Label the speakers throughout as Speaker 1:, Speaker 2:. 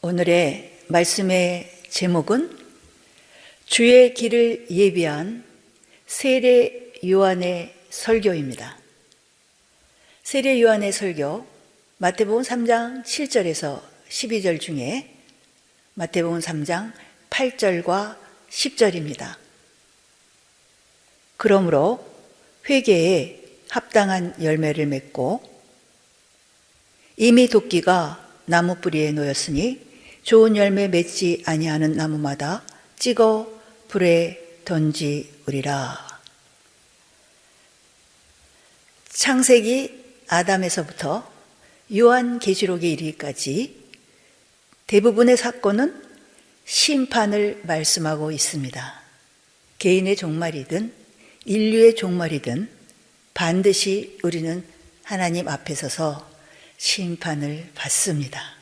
Speaker 1: 오늘의 말씀의 제목은 주의 길을 예비한 세례 요한의 설교입니다. 세례 요한의 설교, 마태복음 3장 7절에서 12절 중에 마태복음 3장 8절과 10절입니다. 그러므로 회개에 합당한 열매를 맺고 이미 도끼가 나무 뿌리에 놓였으니 좋은 열매 맺지 아니하는 나무마다 찍어 불에 던지우리라. 창세기 아담에서부터 요한계시록에 이르기까지 대부분의 사건은 심판을 말씀하고 있습니다. 개인의 종말이든 인류의 종말이든 반드시 우리는 하나님 앞에 서서 심판을 받습니다.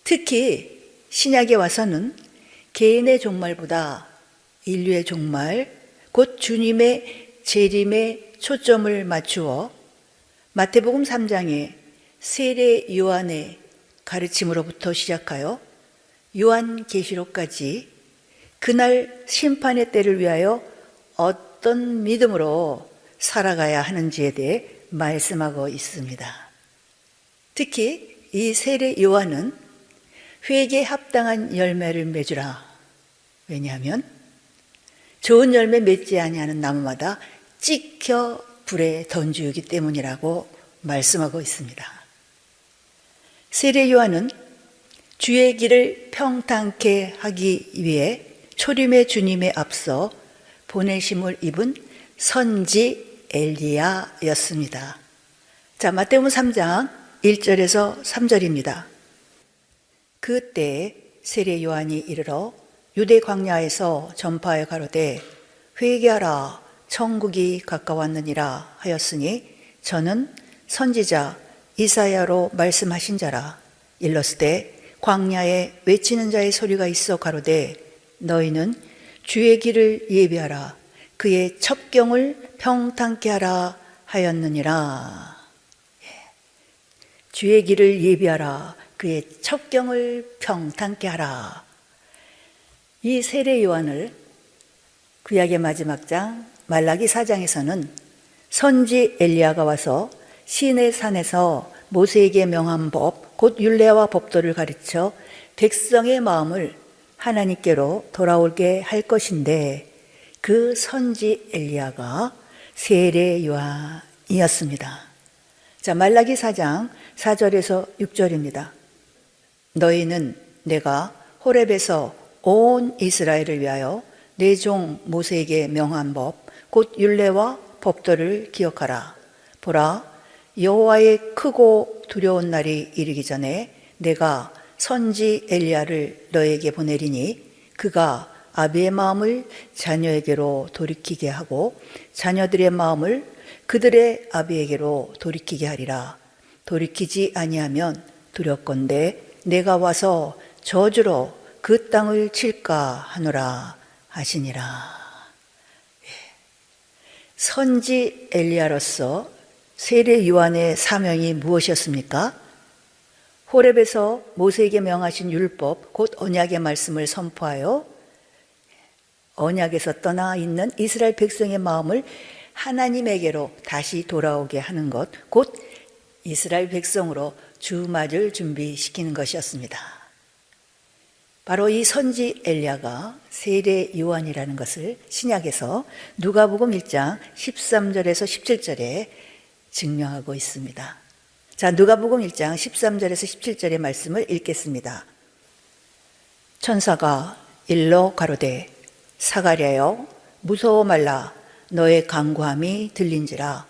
Speaker 1: 특히 신약에 와서는 개인의 종말보다 인류의 종말, 곧 주님의 재림에 초점을 맞추어 마태복음 3장의 세례 요한의 가르침으로부터 시작하여 요한계시록까지 그날 심판의 때를 위하여 어떤 믿음으로 살아가야 하는지에 대해 말씀하고 있습니다. 특히 이 세례 요한은 회개에 합당한 열매를 맺으라. 왜냐하면 좋은 열매 맺지 아니하는 나무마다 찍혀 불에 던지우기 때문이라고 말씀하고 있습니다. 세례 요한은 주의 길을 평탄케 하기 위해 초림의 주님에 앞서 보내심을 입은 선지 엘리야였습니다. 자, 마태복음 3장 1절에서 3절입니다. 그때 세례 요한이 이르러 유대 광야에서 전파하여 가로되 회개하라 천국이 가까웠느니라 하였으니 저는 선지자 이사야로 말씀하신 자라. 일렀으되 광야에 외치는 자의 소리가 있어 가로되 너희는 주의 길을 예비하라 그의 첩경을 평탄케 하라 하였느니라. 주의 길을 예비하라 그의 첩경을 평탄케 하라. 이 세례 요한을 구약의 마지막 장 말라기 4장에서는 선지 엘리야가 와서 시내 산에서 모세에게 명한 법, 곧 율례와 법도를 가르쳐 백성의 마음을 하나님께로 돌아오게 할 것인데 그 선지 엘리야가 세례 요한이었습니다. 자, 말라기 4장 4절에서 6절입니다. 너희는 내가 호렙에서 온 이스라엘을 위하여 내 종 모세에게 명한 법, 곧 율례와 법도를 기억하라. 보라, 여호와의 크고 두려운 날이 이르기 전에 내가 선지 엘리야를 너에게 보내리니 그가 아비의 마음을 자녀에게로 돌이키게 하고 자녀들의 마음을 그들의 아비에게로 돌이키게 하리라. 돌이키지 아니하면 두렵건대 내가 와서 저주로 그 땅을 칠까 하노라 하시니라. 선지 엘리야로서 세례 요한의 사명이 무엇이었습니까? 호렙에서 모세에게 명하신 율법, 곧 언약의 말씀을 선포하여 언약에서 떠나 있는 이스라엘 백성의 마음을 하나님에게로 다시 돌아오게 하는 것, 곧 이스라엘 백성으로 주맞을 준비시키는 것이었습니다. 바로 이 선지 엘리야가 세례 요한이라는 것을 신약에서 누가복음 1장 13절에서 17절에 증명하고 있습니다. 자, 누가복음 1장 13절에서 17절의 말씀을 읽겠습니다. 천사가 일러 가로되 사가랴여 무서워 말라 너의 간구함이 들린지라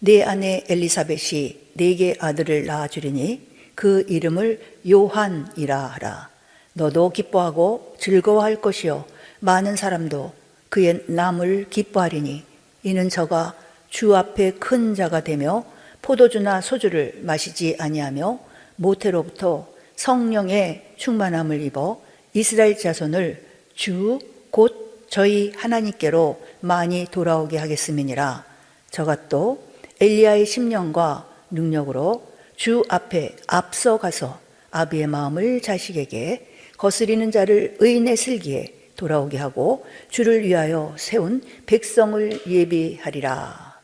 Speaker 1: 네 아내 엘리사벳이 네게 아들을 낳아주리니 그 이름을 요한이라 하라. 너도 기뻐하고 즐거워할 것이요 많은 사람도 그의 남을 기뻐하리니 이는 저가 주 앞에 큰 자가 되며 포도주나 소주를 마시지 아니하며 모태로부터 성령의 충만함을 입어 이스라엘 자손을 주 곧 저희 하나님께로 많이 돌아오게 하겠음이니라. 저가 또 엘리야의 심령과 능력으로 주 앞에 앞서가서 아비의 마음을 자식에게, 거스리는 자를 의인의 슬기에 돌아오게 하고 주를 위하여 세운 백성을 예비하리라.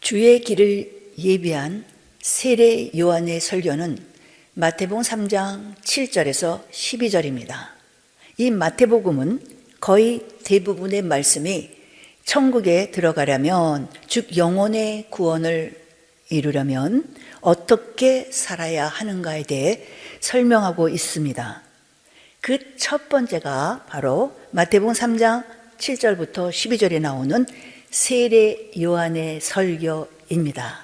Speaker 1: 주의 길을 예비한 세례 요한의 설교는 마태복음 3장 7절에서 12절입니다. 이 마태복음은 거의 대부분의 말씀이 천국에 들어가려면, 즉 영혼의 구원을 이루려면 어떻게 살아야 하는가에 대해 설명하고 있습니다. 그 첫 번째가 바로 마태복음 3장 7절부터 12절에 나오는 세례 요한의 설교입니다.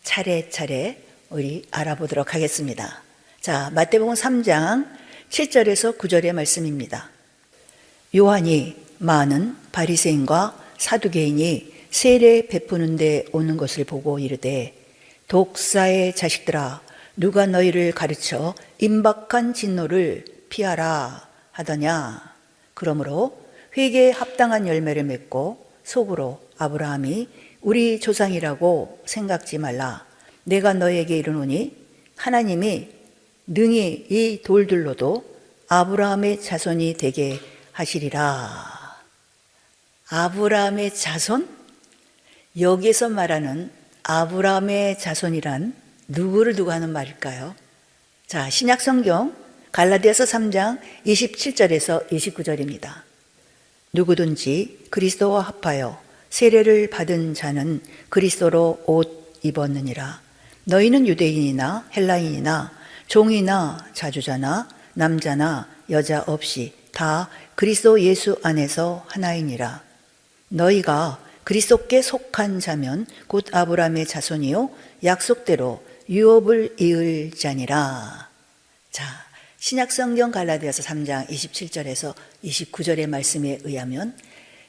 Speaker 1: 차례차례 우리 알아보도록 하겠습니다. 자, 마태복음 3장 7절에서 9절의 말씀입니다. 요한이 많은 바리새인과 사두개인이 세례 베푸는 데 오는 것을 보고 이르되, 독사의 자식들아, 누가 너희를 가르쳐 임박한 진노를 피하라 하더냐. 그러므로 회개에 합당한 열매를 맺고 속으로 아브라함이 우리 조상이라고 생각지 말라. 내가 너에게 이르노니 하나님이 능히 이 돌들로도 아브라함의 자손이 되게 하시리라. 아브라함의 자손? 여기서 말하는 아브라함의 자손이란 누구를 두고 하는 말일까요? 자, 신약성경 갈라디아서 3장 27절에서 29절입니다. 누구든지 그리스도와 합하여 세례를 받은 자는 그리스도로 옷 입었느니라. 너희는 유대인이나 헬라인이나 종이나 자주자나 남자나 여자 없이 다 그리스도 예수 안에서 하나이니라. 너희가 그리스도께 속한 자면 곧 아브라함의 자손이요 약속대로 유업을 이을 자니라. 자, 신약성경 갈라디아서 3장 27절에서 29절의 말씀에 의하면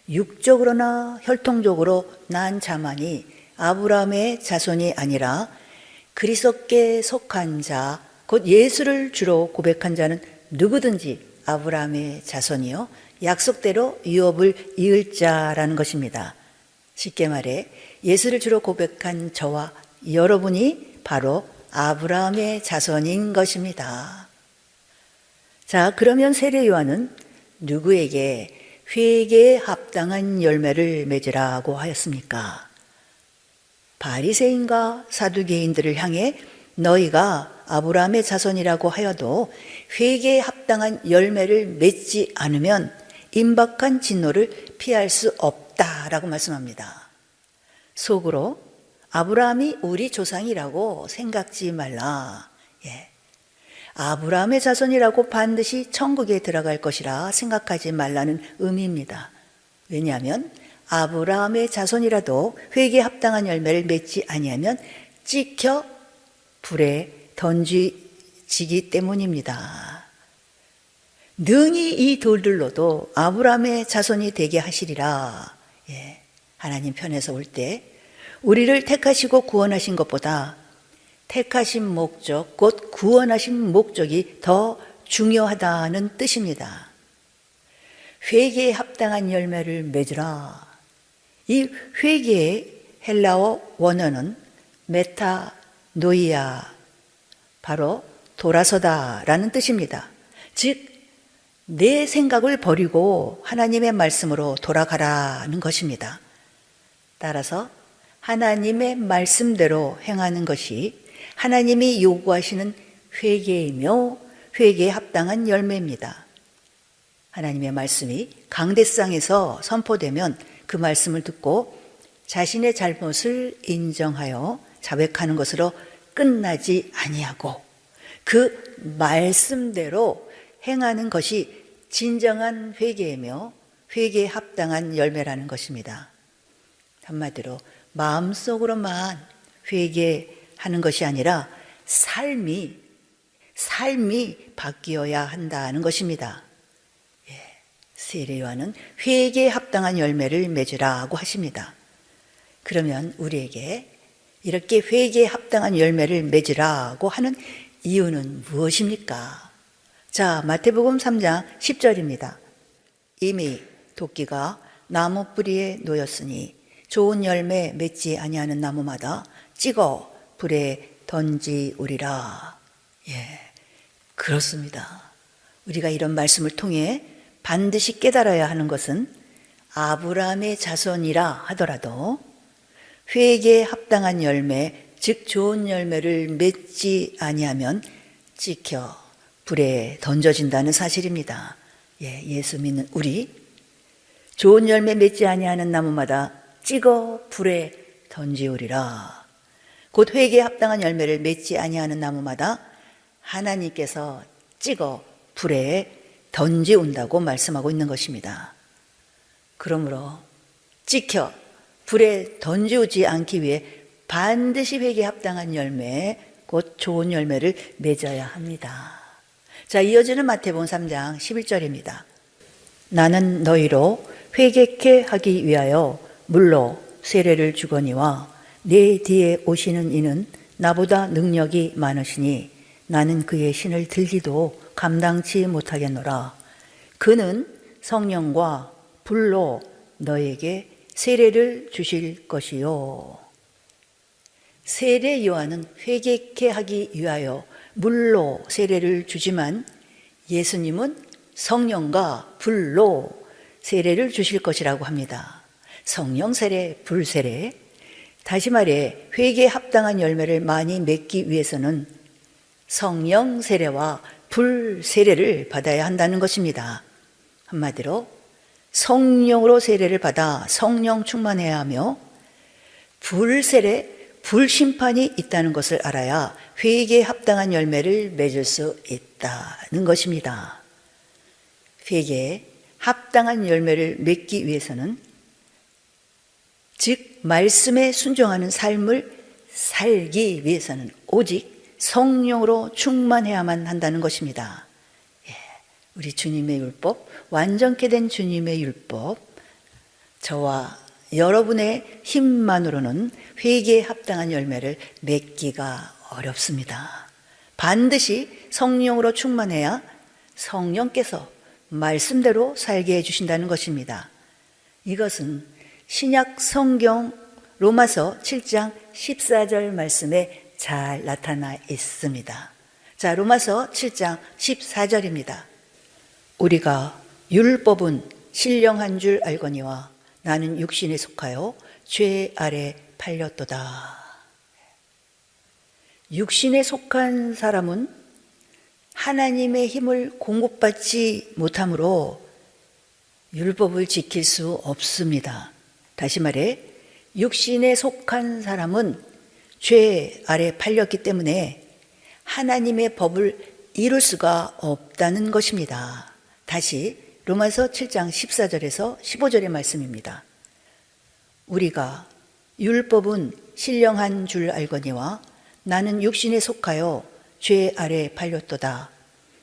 Speaker 1: 육적으로나 혈통적으로 난 자만이 아브라함의 자손이 아니라 그리스도께 속한 자, 곧 예수를 주로 고백한 자는 누구든지 아브라함의 자손이요 약속대로 유업을 이을 자라는 것입니다. 쉽게 말해 예수를 주로 고백한 저와 여러분이 바로 아브라함의 자손인 것입니다. 자, 그러면 세례 요한은 누구에게 회개에 합당한 열매를 맺으라고 하였습니까? 바리새인과 사두개인들을 향해 너희가 아브라함의 자손이라고 하여도 회개에 합당한 열매를 맺지 않으면 임박한 진노를 피할 수 없다라고 말씀합니다. 속으로 아브라함이 우리 조상이라고 생각지 말라. 아브라함의 자손이라고 반드시 천국에 들어갈 것이라 생각하지 말라는 의미입니다. 왜냐하면 아브라함의 자손이라도 회개에 합당한 열매를 맺지 아니하면 찍혀 불에 던지기 때문입니다. 능히 이 돌들로도 아브라함의 자손이 되게 하시리라. 하나님 편에서 올 때 우리를 택하시고 구원하신 것보다 택하신 목적, 곧 구원하신 목적이 더 중요하다는 뜻입니다. 회개에 합당한 열매를 맺으라. 이 회개의 헬라어 원어는 메타노이아, 바로 돌아서다라는 뜻입니다. 즉, 내 생각을 버리고 하나님의 말씀으로 돌아가라는 것입니다. 따라서 하나님의 말씀대로 행하는 것이 하나님이 요구하시는 회개이며 회개에 합당한 열매입니다. 하나님의 말씀이 강대상에서 선포되면 그 말씀을 듣고 자신의 잘못을 인정하여 자백하는 것으로 끝나지 아니하고 그 말씀대로 행하는 것이 진정한 회개이며 회개에 합당한 열매라는 것입니다. 한마디로 마음속으로만 회개하는 것이 아니라 삶이 바뀌어야 한다는 것입니다. 세례 요한은 회개에 합당한 열매를 맺으라고 하십니다. 그러면 우리에게 이렇게 회개에 합당한 열매를 맺으라고 하는 이유는 무엇입니까? 자, 마태복음 3장 10절입니다. 이미 도끼가 나무 뿌리에 놓였으니 좋은 열매 맺지 아니하는 나무마다 찍어 불에 던지우리라. 예, 그렇습니다. 우리가 이런 말씀을 통해 반드시 깨달아야 하는 것은 아브라함의 자손이라 하더라도 회개에 합당한 열매, 즉 좋은 열매를 맺지 아니하면 찍혀 불에 던져진다는 사실입니다. 예, 예수 믿는 우리 좋은 열매 맺지 아니하는 나무마다 찍어 불에 던지우리라. 곧 회개에 합당한 열매를 맺지 아니하는 나무마다 하나님께서 찍어 불에 던지운다고 말씀하고 있는 것입니다. 그러므로 찍혀 불에 던지우지 않기 위해 반드시 회개에 합당한 열매, 곧 좋은 열매를 맺어야 합니다. 자, 이어지는 마태복음 3장 11절입니다. 나는 너희로 회개케 하기 위하여 물로 세례를 주거니와 내 뒤에 오시는 이는 나보다 능력이 많으시니 나는 그의 신을 들기도 감당치 못하겠노라. 그는 성령과 불로 너에게 세례를 주실 것이요. 세례 요한은 회개케 하기 위하여 물로 세례를 주지만 예수님은 성령과 불로 세례를 주실 것이라고 합니다. 성령 세례, 불 세례. 다시 말해 회개에 합당한 열매를 많이 맺기 위해서는 성령 세례와 불 세례를 받아야 한다는 것입니다. 한마디로 성령으로 세례를 받아 성령 충만해야 하며 불 세례, 불 심판이 있다는 것을 알아야 회개에 합당한 열매를 맺을 수 있다는 것입니다. 회개에 합당한 열매를 맺기 위해서는 즉 말씀에 순종하는 삶을 살기 위해서는 오직 성령으로 충만해야만 한다는 것입니다. 예, 우리 주님의 율법, 완전케 된 주님의 율법, 저와 여러분의 힘만으로는 회개에 합당한 열매를 맺기가 어렵습니다. 반드시 성령으로 충만해야 성령께서 말씀대로 살게 해주신다는 것입니다. 이것은 신약 성경 로마서 7장 14절 말씀에 잘 나타나 있습니다. 자, 로마서 7장 14절입니다. 우리가 율법은 신령한 줄 알거니와 나는 육신에 속하여 죄 아래 팔렸도다. 육신에 속한 사람은 하나님의 힘을 공급받지 못하므로 율법을 지킬 수 없습니다. 다시 말해 육신에 속한 사람은 죄 아래 팔렸기 때문에 하나님의 법을 이룰 수가 없다는 것입니다. 다시 로마서 7장 14절에서 15절의 말씀입니다. 우리가 율법은 신령한 줄 알거니와 나는 육신에 속하여 죄 아래 팔렸도다.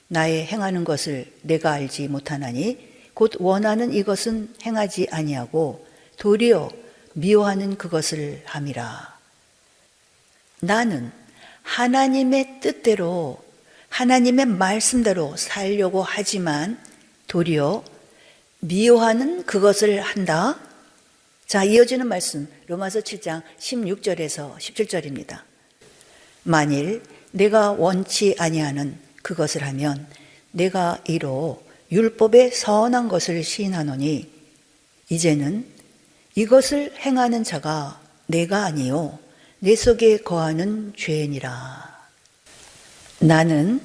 Speaker 1: 나의 행하는 것을 내가 알지 못하나니 곧 원하는 이것은 행하지 아니하고 도리어 미워하는 그것을 함이라. 나는 하나님의 뜻대로 하나님의 말씀대로 살려고 하지만 도리어 미워하는 그것을 한다. 자, 이어지는 말씀 로마서 7장 16절에서 17절입니다. 만일 내가 원치 아니하는 그것을 하면 내가 이로 율법의 선한 것을 시인하노니 이제는 이것을 행하는 자가 내가 아니요 내 속에 거하는 죄니라. 나는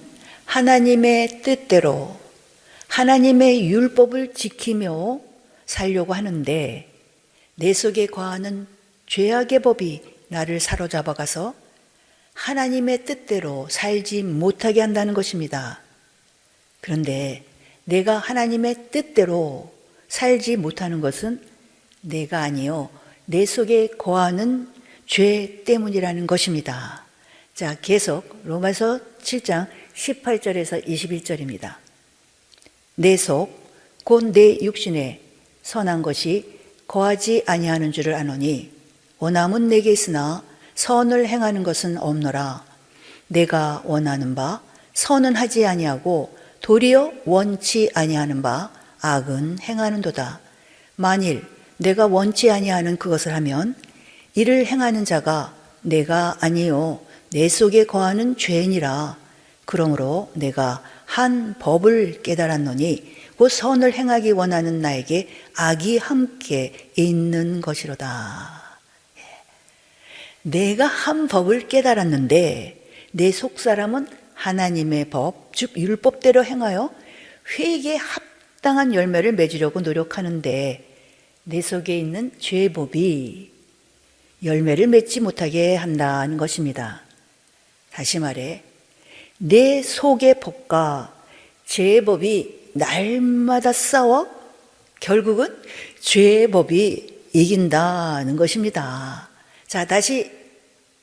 Speaker 1: 하나님의 뜻대로 하나님의 율법을 지키며 살려고 하는데 내 속에 거하는 죄악의 법이 나를 사로잡아가서 하나님의 뜻대로 살지 못하게 한다는 것입니다. 그런데 내가 하나님의 뜻대로 살지 못하는 것은 내가 아니요 내 속에 거하는 죄 때문이라는 것입니다. 자, 계속 로마서 7장 18절에서 21절입니다. 내 속 곧 내 육신에 선한 것이 거하지 아니하는 줄을 아노니 원함은 내게 있으나 선을 행하는 것은 없노라. 내가 원하는 바 선은 하지 아니하고 도리어 원치 아니하는 바 악은 행하는도다. 만일 내가 원치 아니하는 그것을 하면 이를 행하는 자가 내가 아니요 내 속에 거하는 죄인이라. 그러므로 내가 한 법을 깨달았노니 곧 선을 행하기 원하는 나에게 악이 함께 있는 것이로다. 내가 한 법을 깨달았는데 내 속사람은 하나님의 법, 즉 율법대로 행하여 회개에 합당한 열매를 맺으려고 노력하는데 내 속에 있는 죄의 법이 열매를 맺지 못하게 한다는 것입니다. 다시 말해 내 속의 법과 죄의 법이 날마다 싸워 결국은 죄의 법이 이긴다는 것입니다. 자, 다시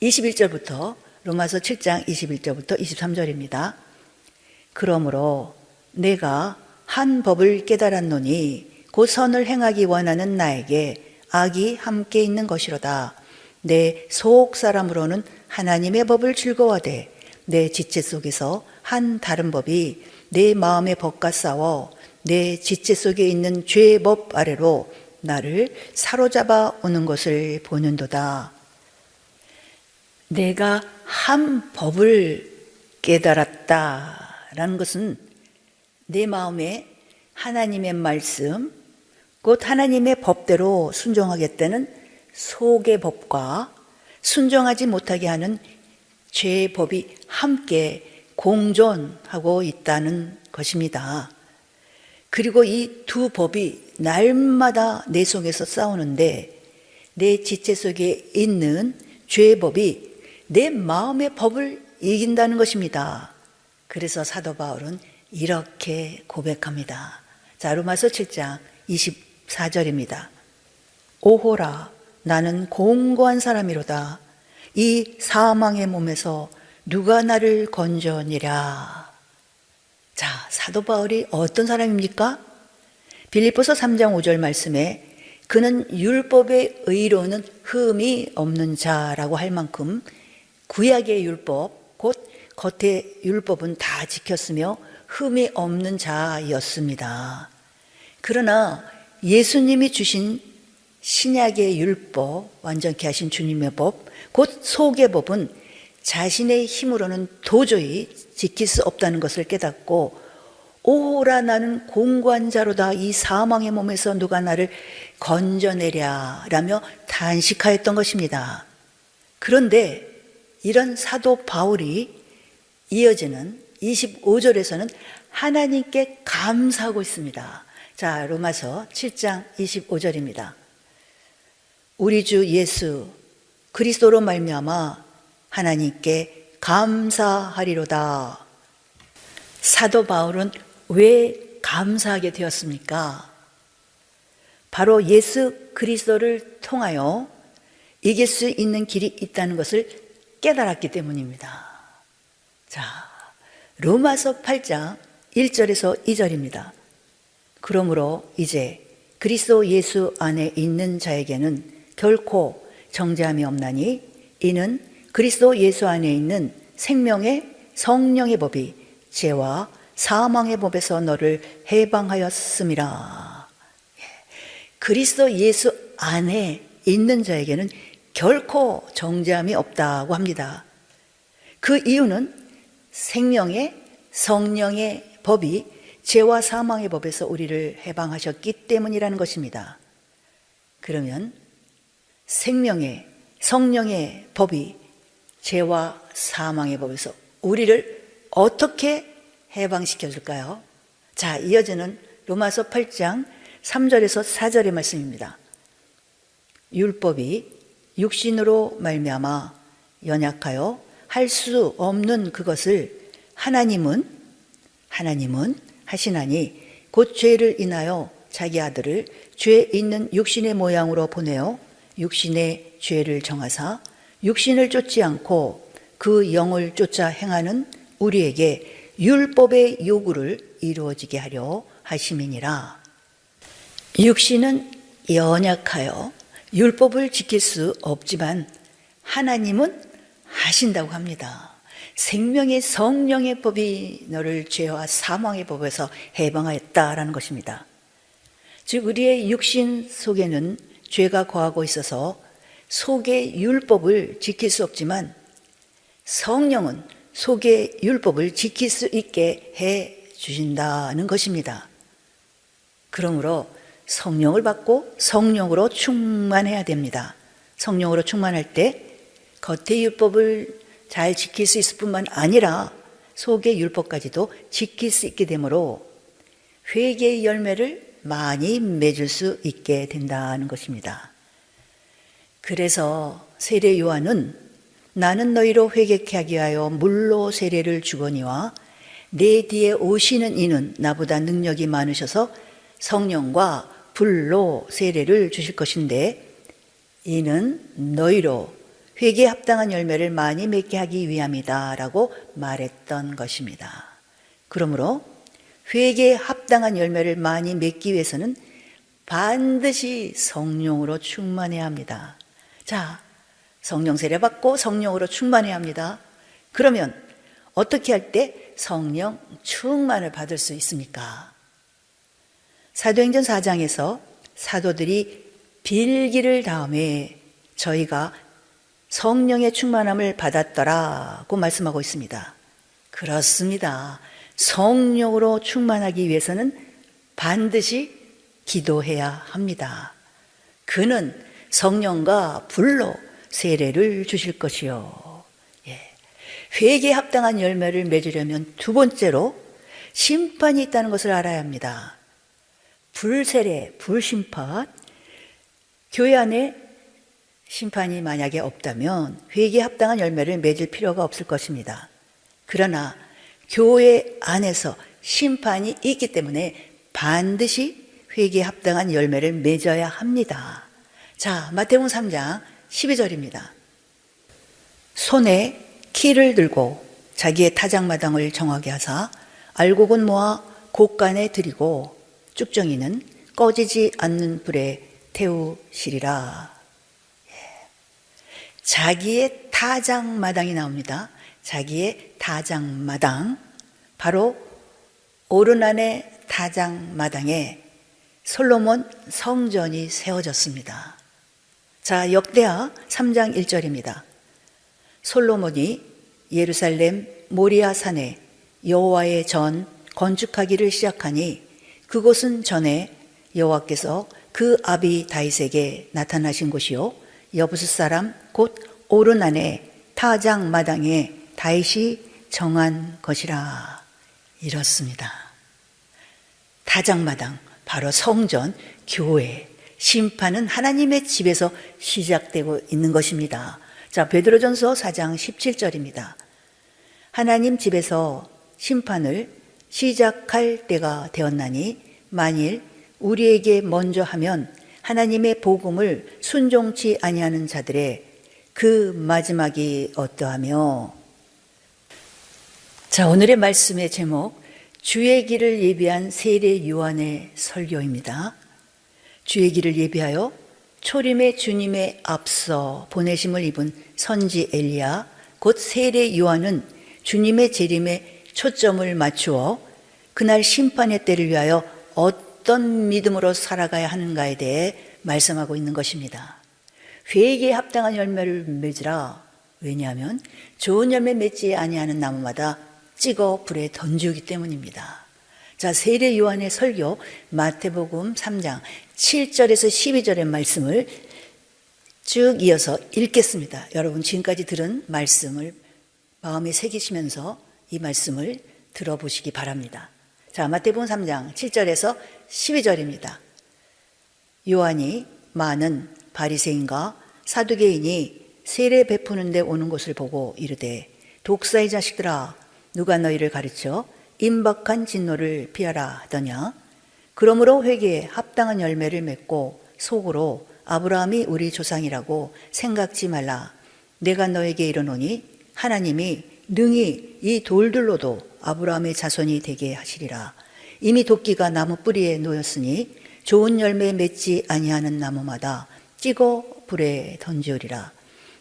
Speaker 1: 21절부터 로마서 7장 21절부터 23절입니다. 그러므로 내가 한 법을 깨달았노니 곧 선을 행하기 원하는 나에게 악이 함께 있는 것이로다. 내 속 사람으로는 하나님의 법을 즐거워하되 내 지체 속에서 한 다른 법이 내 마음의 법과 싸워 내 지체 속에 있는 죄의 법 아래로 나를 사로잡아 오는 것을 보는도다. 내가 한 법을 깨달았다라는 것은 내 마음에 하나님의 말씀, 곧 하나님의 법대로 순종하겠다는 속의 법과 순종하지 못하게 하는 죄의 법이 함께 공존하고 있다는 것입니다. 그리고 이 두 법이 날마다 내 속에서 싸우는데 내 지체 속에 있는 죄의 법이 내 마음의 법을 이긴다는 것입니다. 그래서 사도 바울은 이렇게 고백합니다. 자, 로마서 7장 24절입니다. 오호라 나는 공고한 사람이로다. 이 사망의 몸에서 누가 나를 건져내랴. 자, 사도 바울이 어떤 사람입니까? 빌립보서 3장 5절 말씀에 그는 율법의 의로는 흠이 없는 자라고 할 만큼 구약의 율법, 곧 겉의 율법은 다 지켰으며 흠이 없는 자였습니다. 그러나 예수님이 주신 신약의 율법, 완전케 하신 주님의 법, 곧 속의 법은 자신의 힘으로는 도저히 지킬 수 없다는 것을 깨닫고 오호라 나는 공고한 자로다. 이 사망의 몸에서 누가 나를 건져내랴 라며 단식하였던 것입니다. 그런데 이런 사도 바울이 이어지는 25절에서는 하나님께 감사하고 있습니다. 자, 로마서 7장 25절입니다. 우리 주 예수 그리스도로 말미암아 하나님께 감사하리로다. 사도 바울은 왜 감사하게 되었습니까? 바로 예수 그리스도를 통하여 이길 수 있는 길이 있다는 것을 깨달았기 때문입니다. 자, 로마서 8장 1절에서 2절입니다. 그러므로 이제 그리스도 예수 안에 있는 자에게는 결코 정죄함이 없나니 이는 그리스도 예수 안에 있는 생명의 성령의 법이 죄와 사망의 법에서 너를 해방하였음이라. 그리스도 예수 안에 있는 자에게는 결코 정죄함이 없다고 합니다. 그 이유는 생명의 성령의 법이 죄와 사망의 법에서 우리를 해방하셨기 때문이라는 것입니다. 그러면 생명의 성령의 법이 죄와 사망의 법에서 우리를 어떻게 해방시켜 줄까요? 자, 이어지는 로마서 8장 3절에서 4절의 말씀입니다. 율법이 육신으로 말미암아 연약하여 할 수 없는 그것을 하나님은 하시나니 곧 죄를 인하여 자기 아들을 죄 있는 육신의 모양으로 보내어 육신의 죄를 정하사 육신을 쫓지 않고 그 영을 쫓아 행하는 우리에게 율법의 요구를 이루어지게 하려 하심이니라. 육신은 연약하여 율법을 지킬 수 없지만 하나님은 하신다고 합니다. 생명의 성령의 법이 너를 죄와 사망의 법에서 해방하였다라는 것입니다. 즉 우리의 육신 속에는 죄가 거하고 있어서 속의 율법을 지킬 수 없지만 성령은 속의 율법을 지킬 수 있게 해 주신다는 것입니다. 그러므로 성령을 받고 성령으로 충만해야 됩니다. 성령으로 충만할 때 겉의 율법을 잘 지킬 수 있을 뿐만 아니라 속의 율법까지도 지킬 수 있게 되므로 회개의 열매를 많이 맺을 수 있게 된다는 것입니다. 그래서 세례 요한은 나는 너희로 회개케 하기 위하여 물로 세례를 주거니와 내 뒤에 오시는 이는 나보다 능력이 많으셔서 성령과 불로 세례를 주실 것인데 이는 너희로 회개에 합당한 열매를 많이 맺게 하기 위함이다 라고 말했던 것입니다. 그러므로 회개에 합당한 열매를 많이 맺기 위해서는 반드시 성령으로 충만해야 합니다. 자, 성령 세례 받고 성령으로 충만해야 합니다. 그러면 어떻게 할 때 성령 충만을 받을 수 있습니까? 사도행전 4장에서 사도들이 빌기를 다음에 저희가 성령의 충만함을 받았더라고 말씀하고 있습니다. 그렇습니다. 성령으로 충만하기 위해서는 반드시 기도해야 합니다. 그는 성령과 불로 세례를 주실 것이요. 회개에 합당한 열매를 맺으려면 두 번째로 심판이 있다는 것을 알아야 합니다. 불세례, 불심판. 교회 안에 심판이 만약에 없다면 회개에 합당한 열매를 맺을 필요가 없을 것입니다. 그러나 교회 안에서 심판이 있기 때문에 반드시 회개에 합당한 열매를 맺어야 합니다. 자, 마태복음 3장 12절입니다. 손에 키를 들고 자기의 타작마당을 정하게 하사 알곡은 모아 곳간에 들이고 쭉정이는 꺼지지 않는 불에 태우시리라. 자기의 타작마당이 나옵니다. 자기의 타작마당, 바로 오르난의 타작마당에 솔로몬 성전이 세워졌습니다. 자, 역대하 3장 1절입니다. 솔로몬이 예루살렘 모리아 산에 여호와의 전 건축하기를 시작하니 그곳은 전에 여호와께서 그 아비 다윗에게 나타나신 곳이요 여부스 사람 곧 오르난의 타작마당에 다윗이 정한 것이라. 이렇습니다. 타작마당, 바로 성전, 교회, 심판은 하나님의 집에서 시작되고 있는 것입니다. 자, 베드로전서 4장 17절입니다. 하나님 집에서 심판을 시작할 때가 되었나니 만일 우리에게 먼저 하면 하나님의 복음을 순종치 아니하는 자들의 그 마지막이 어떠하며. 자, 오늘의 말씀의 제목, 주의 길을 예비한 세례 요한의 설교입니다. 주의 길을 예비하여 초림의 주님의 앞서 보내심을 입은 선지 엘리야 곧 세례 요한은 주님의 재림에 초점을 맞추어 그날 심판의 때를 위하여 어떤 믿음으로 살아가야 하는가에 대해 말씀하고 있는 것입니다. 회개에 합당한 열매를 맺으라. 왜냐하면 좋은 열매 맺지 아니하는 나무마다 찍어 불에 던지기 때문입니다. 자, 세례 요한의 설교 마태복음 3장 7절에서 12절의 말씀을 쭉 이어서 읽겠습니다. 여러분 지금까지 들은 말씀을 마음에 새기시면서 이 말씀을 들어보시기 바랍니다. 자, 마태복음 3장 7절에서 12절입니다. 요한이 많은 바리새인과 사두개인이 세례 베푸는 데 오는 것을 보고 이르되 독사의 자식들아 누가 너희를 가르쳐 임박한 진노를 피하라 하더냐. 그러므로 회개에 합당한 열매를 맺고 속으로 아브라함이 우리 조상이라고 생각지 말라. 내가 너에게 이르노니 하나님이 능히 이 돌들로도 아브라함의 자손이 되게 하시리라. 이미 도끼가 나무 뿌리에 놓였으니 좋은 열매 맺지 아니하는 나무마다 찍어 불에 던지우리라.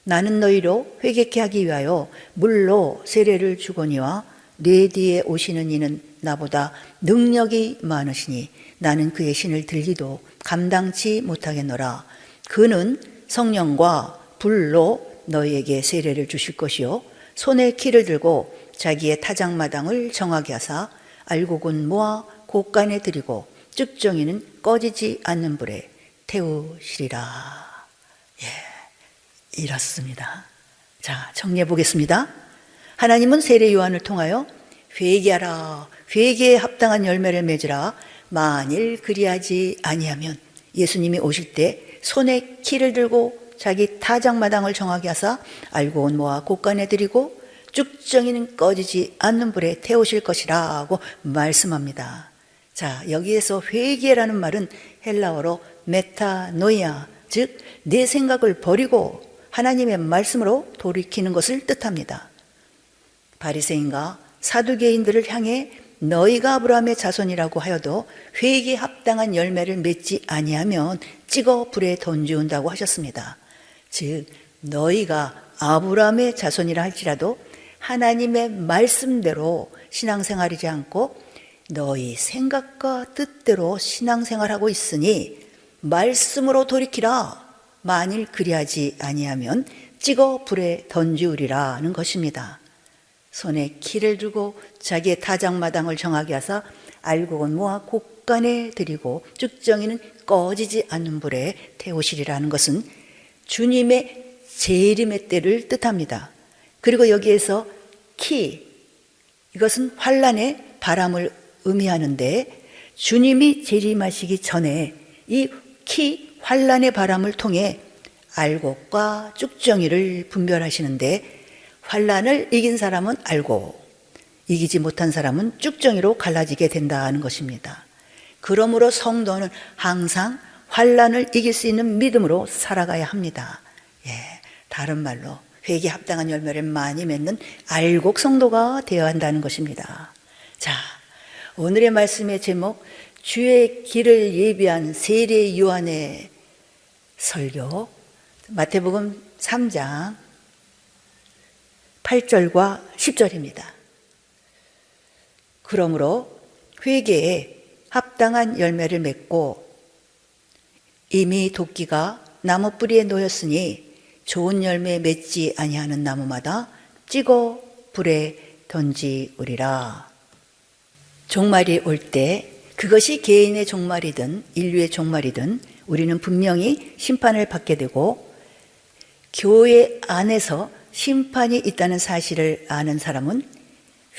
Speaker 1: 나는 너희로 회개케 하기 위하여 물로 세례를 주거니와 내 뒤에 오시는 이는 나보다 능력이 많으시니 나는 그의 신을 들기도 감당치 못하겠노라. 그는 성령과 불로 너희에게 세례를 주실 것이요 손에 키를 들고 자기의 타작마당을 정하게 하사 알곡은 모아 곳간에 들이고 쭉정이는 꺼지지 않는 불에 태우시리라. 예, 이렇습니다. 자, 정리해 보겠습니다. 하나님은 세례 요한을 통하여 회개하라, 회개에 합당한 열매를 맺으라. 만일 그리하지 아니하면, 예수님이 오실 때 손에 키를 들고 자기 타작마당을 정하게 하사 알고 온 모아 곳간에 들이고 쭉정이는 꺼지지 않는 불에 태우실 것이라고 말씀합니다. 자, 여기에서 회개라는 말은 헬라어로 메타노이아, 즉 내 생각을 버리고 하나님의 말씀으로 돌이키는 것을 뜻합니다. 바리새인과 사두개인들을 향해 너희가 아브라함의 자손이라고 하여도 회개에 합당한 열매를 맺지 아니하면 찍어 불에 던지운다고 하셨습니다. 즉 너희가 아브라함의 자손이라 할지라도 하나님의 말씀대로 신앙생활이지 않고 너희 생각과 뜻대로 신앙생활하고 있으니 말씀으로 돌이키라. 만일 그리하지 아니하면 찍어 불에 던지우리라는 것입니다. 손에 키를 두고 자기의 타작마당을 정하게 하사 알곡은 모아 곳간에 들이고 쭉정이는 꺼지지 않는 불에 태우시리라는 것은 주님의 재림의 때를 뜻합니다. 그리고 여기에서 키, 이것은 환란의 바람을 의미하는데 주님이 재림하시기 전에 이 키, 환란의 바람을 통해 알곡과 쭉정이를 분별하시는데 환란을 이긴 사람은 알곡, 이기지 못한 사람은 쭉정이로 갈라지게 된다는 것입니다. 그러므로 성도는 항상 환란을 이길 수 있는 믿음으로 살아가야 합니다. 예, 다른 말로 회개에 합당한 열매를 많이 맺는 알곡 성도가 되어야 한다는 것입니다. 자, 오늘의 말씀의 제목, 주의 길을 예비한 세례 요한의 설교, 마태복음 3장 8절과 10절입니다. 그러므로 회개에 합당한 열매를 맺고 이미 도끼가 나무 뿌리에 놓였으니 좋은 열매 맺지 아니하는 나무마다 찍어 불에 던지우리라. 종말이 올 때 그것이 개인의 종말이든 인류의 종말이든 우리는 분명히 심판을 받게 되고 교회 안에서 심판이 있다는 사실을 아는 사람은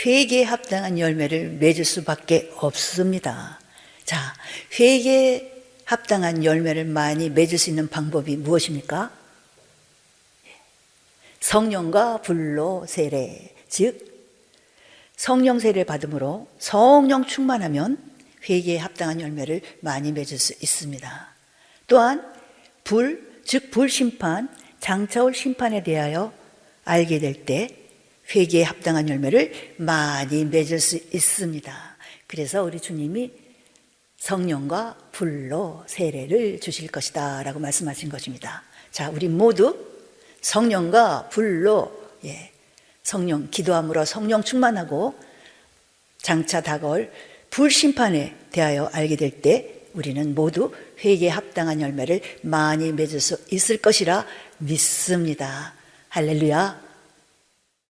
Speaker 1: 회개에 합당한 열매를 맺을 수밖에 없습니다. 자, 회개에 합당한 열매를 많이 맺을 수 있는 방법이 무엇입니까? 성령과 불로 세례, 즉 성령 세례 받음으로 성령 충만하면 회개에 합당한 열매를 많이 맺을 수 있습니다. 또한 즉 불심판, 장차올 심판에 대하여 알게 될 때 회개에 합당한 열매를 많이 맺을 수 있습니다. 그래서 우리 주님이 성령과 불로 세례를 주실 것이다 라고 말씀하신 것입니다. 자, 우리 모두 성령과 불로 성령 기도함으로 성령 충만하고 장차 다가올 불심판에 대하여 알게 될 때 우리는 모두 회개에 합당한 열매를 많이 맺을 수 있을 것이라 믿습니다. 할렐루야.